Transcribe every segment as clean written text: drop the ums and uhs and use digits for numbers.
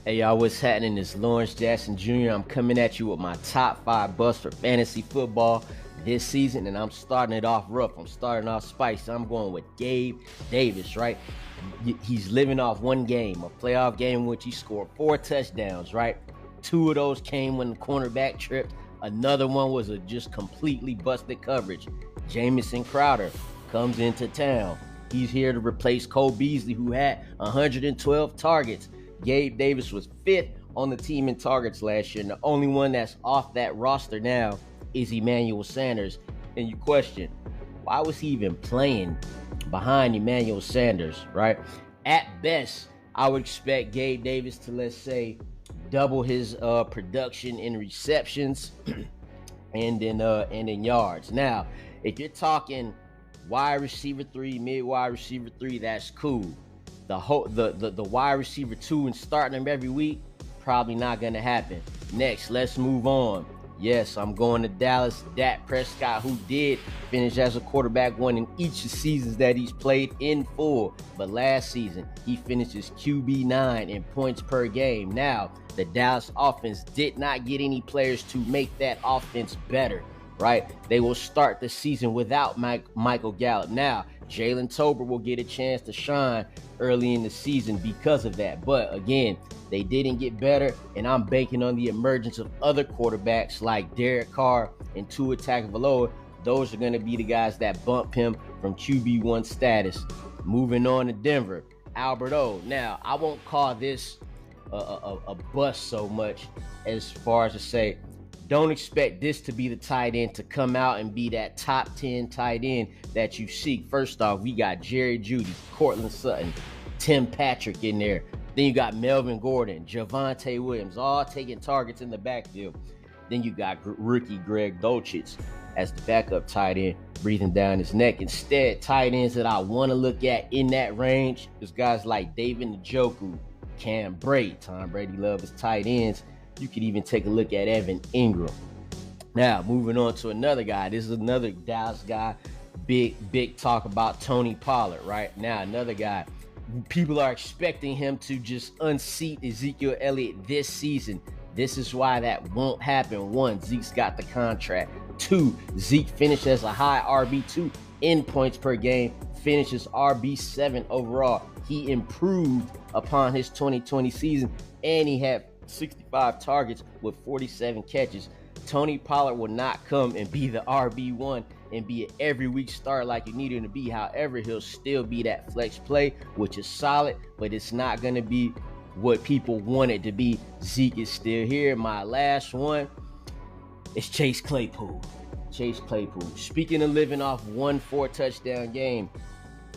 Hey y'all, what's happening? It's Lawrence Jackson Jr. I'm coming at you with my top 5 busts for fantasy football this season, and I'm starting it off rough. I'm starting off spicy. I'm going with Gabe Davis, right? He's living off one game, a playoff game in which he scored 4 touchdowns, right? 2 of those came when the cornerback tripped. Another one was a just completely busted coverage. Jamison Crowder comes into town. He's here to replace Cole Beasley, who had 112 targets. Gabe Davis was 5th on the team in targets last year, and the only one that's off that roster now is Emmanuel Sanders. And you question, why was he even playing behind Emmanuel Sanders, right? At best, I would expect Gabe Davis to, let's say, double his production in receptions and in yards. Now, if you're talking wide receiver 3, mid wide receiver 3, that's cool. The wide receiver 2 and starting them every week, probably not going to happen. Next, let's move on. Yes, I'm going to Dallas. Dak Prescott, who did finish as a quarterback 1 in each of the seasons that he's played in full. But last season, he finishes QB9 in points per game. Now, the Dallas offense did not get any players to make that offense better, right? They will start the season without Michael Gallup. Now, Jalen Tolbert will get a chance to shine early in the season because of that. But again, they didn't get better, and I'm banking on the emergence of other quarterbacks like Derek Carr and Tua Tagovailoa. Those are going to be the guys that bump him from QB1 status. Moving on to Denver, Alberto. Now, I won't call this a bust so much as far as to say, don't expect this to be the tight end to come out and be that top 10 tight end that you seek. First off, we got Jerry Jeudy, Cortland Sutton, Tim Patrick in there. Then you got Melvin Gordon, Javonte Williams, all taking targets in the backfield. Then you got rookie Greg Dulcich as the backup tight end, breathing down his neck. Instead, tight ends that I want to look at in that range is guys like David Njoku, Cam Brate. Tom Brady loves his tight ends. You could even take a look at Evan Ingram. Now, moving on to another guy. This is another Dallas guy. Big talk about Tony Pollard, right? Now, another guy. People are expecting him to just unseat Ezekiel Elliott this season. This is why that won't happen. 1, Zeke's got the contract. 2, Zeke finished as a high RB2 in points per game, finishes RB7 overall. He improved upon his 2020 season, and he had 65 targets with 47 catches. Tony Pollard will not come and be the RB1 and be an every week start like you need him to be. However, he'll still be that flex play, which is solid, but it's not going to be what people want it to be. Zeke is still here. My last one is Chase Claypool. Chase Claypool. Speaking of living off 1 4-touchdown game,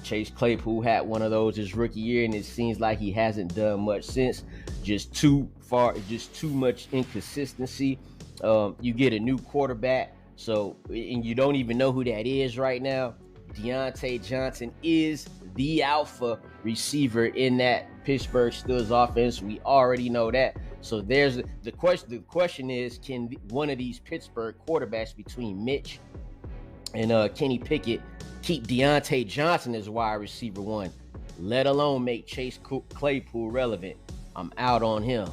Chase Claypool had one of those his rookie year, and it seems like he hasn't done much since. Just too much inconsistency. You get a new quarterback, and you don't even know who that is right now. Deontay Johnson is the alpha receiver in that Pittsburgh Steelers offense. We already know that. So there's the question. The question is, can one of these Pittsburgh quarterbacks between Mitch and Kenny Pickett keep Deontay Johnson as wide receiver 1, let alone make Chase Claypool relevant? I'm out on him.